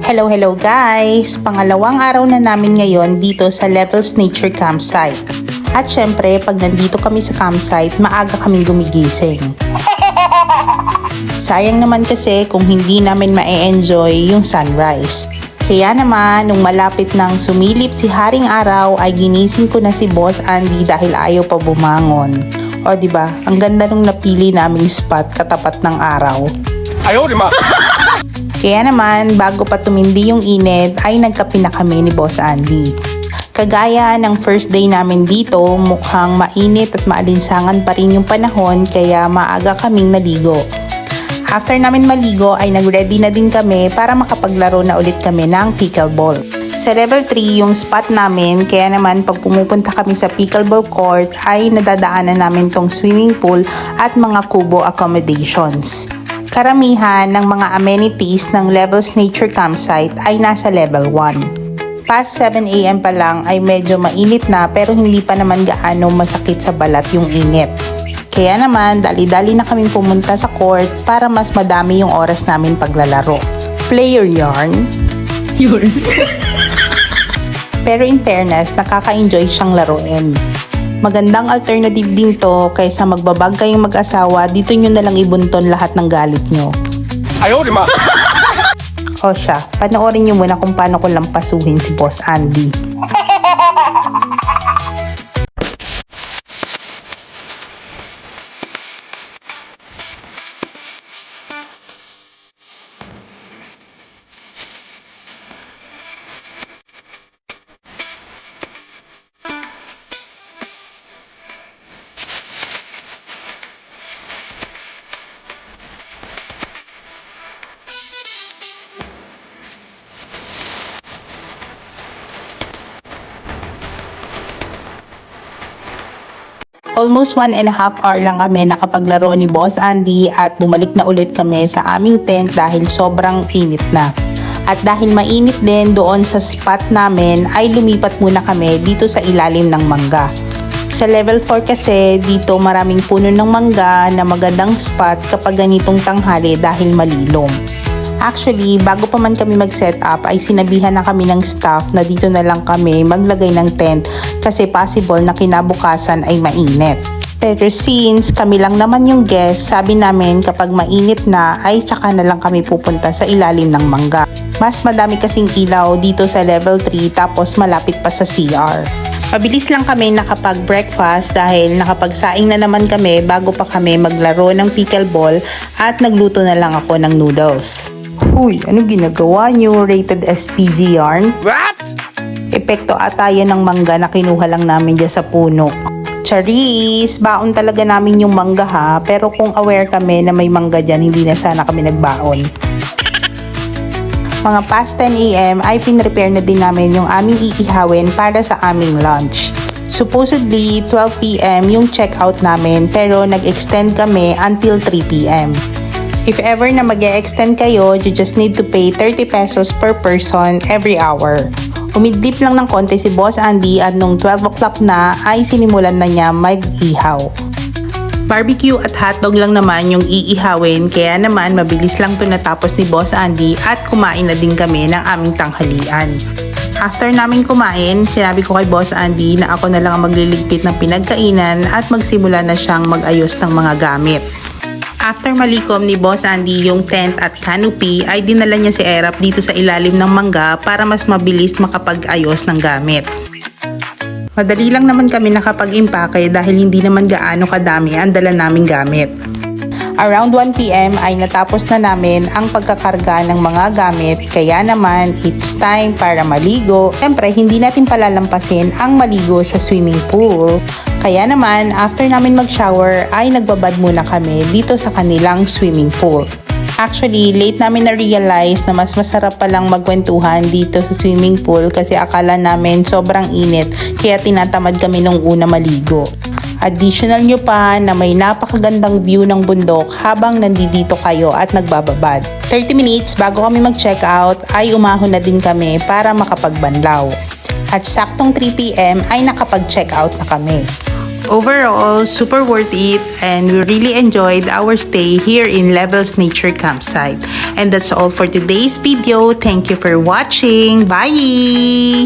Hello guys! Pangalawang araw na namin ngayon dito sa Levels Nature Campsite. At syempre, pag nandito kami sa campsite, maaga kaming gumigising. Sayang naman kasi kung hindi namin ma-enjoy yung sunrise. Kaya naman, nung malapit nang sumilip si Haring Araw, ay ginising ko na si Boss Andy dahil ayaw pa bumangon. O diba, ang ganda nung napili naming spot katapat ng araw. Ayaw, lima! Kaya naman, bago pa tumindi yung init, ay nagkape na kami ni Boss Andy. Kagaya ng first day namin dito, mukhang mainit at maalinsangan pa rin yung panahon kaya maaga kaming naligo. After namin maligo ay nag-ready na din kami para makapaglaro na ulit kami ng pickleball. Sa level 3 yung spot namin, kaya naman pag pumupunta kami sa pickleball court ay nadadaanan namin tong swimming pool at mga kubo accommodations. Karamihan ng mga amenities ng Levels Nature Campsite ay nasa level 1. Past 7 AM pa lang ay medyo mainit na pero hindi pa naman gaano masakit sa balat yung init. Kaya naman dali-dali na kaming pumunta sa court para mas madami yung oras namin paglalaro. Player yarn? Yun. Pero in fairness, nakaka-enjoy siyang laruin. Magandang alternative din to kaysa magbabag kayong mag-asawa, dito nyo nalang ibunton lahat ng galit nyo. Ayaw, lima! O siya, panoorin nyo muna kung paano ko lampasuhin si Boss Andy. Almost 1.5 hour lang kami nakapaglaro ni Boss Andy at bumalik na ulit kami sa aming tent dahil sobrang init na. At dahil mainit din doon sa spot namin ay lumipat muna kami dito sa ilalim ng mangga. Sa level 4 kasi dito maraming puno ng mangga na magandang spot kapag ganitong tanghali dahil malilom. Actually, bago pa man kami mag-set up ay sinabihan na kami ng staff na dito na lang kami maglagay ng tent kasi possible na kinabukasan ay mainit. Pero since kami lang naman yung guest, sabi namin kapag mainit na ay tsaka na lang kami pupunta sa ilalim ng mangga. Mas madami kasing ilaw dito sa level 3 tapos malapit pa sa CR. Mabilis lang kami nakapag-breakfast dahil nakapagsaing na naman kami bago pa kami maglaro ng pickleball at nagluto na lang ako ng noodles. Uy, anong ginagawa nyo? Rated SPG yarn? What? Epekto ata yan ng mangga na kinuha lang namin dyan sa puno. Charis! Baon talaga namin yung mangga ha, pero kung aware kami na may mangga dyan, hindi na sana kami nagbaon. Mga past 10 AM ay pinrepare na din namin yung aming iihawin para sa aming lunch. Supposedly 12 PM yung check-out namin pero nag-extend kami until 3 PM. If ever na mag-e-extend kayo, you just need to pay 30 pesos per person every hour. Umidlip lang ng konti si Boss Andy at nung 12 o'clock na ay sinimulan na niya mag-ihaw. Barbecue at hotdog lang naman yung iihawin kaya naman mabilis lang to natapos ni Boss Andy at kumain na din kami ng aming tanghalian. After namin kumain, sinabi ko kay Boss Andy na ako na lang ang magliligpit ng pinagkainan at magsimula na siyang mag-ayos ng mga gamit. After malikom ni Boss Andy yung tent at canopy ay dinala niya si Erap dito sa ilalim ng mangga para mas mabilis makapag-ayos ng gamit. Madali lang naman kami nakapag-impake dahil hindi naman gaano kadami ang dala naming gamit. Around 1 PM ay natapos na namin ang pagkakarga ng mga gamit kaya naman it's time para maligo. Siyempre hindi natin palalampasin ang maligo sa swimming pool. Kaya naman after namin mag-shower ay nagbabad muna kami dito sa kanilang swimming pool. Actually, late namin na-realize na mas masarap palang magkwentuhan dito sa swimming pool kasi akala namin sobrang init kaya tinatamad kami nung una maligo. Additional nyo pa na may napakagandang view ng bundok habang nandito kayo at nagbababad. 30 minutes bago kami mag-check out ay umahon na din kami para makapagbanlaw. At saktong 3 PM ay nakapag-check out na kami. Overall, super worth it, and we really enjoyed our stay here in Levels Nature Campsite. And that's all for today's video. Thank you for watching. Bye!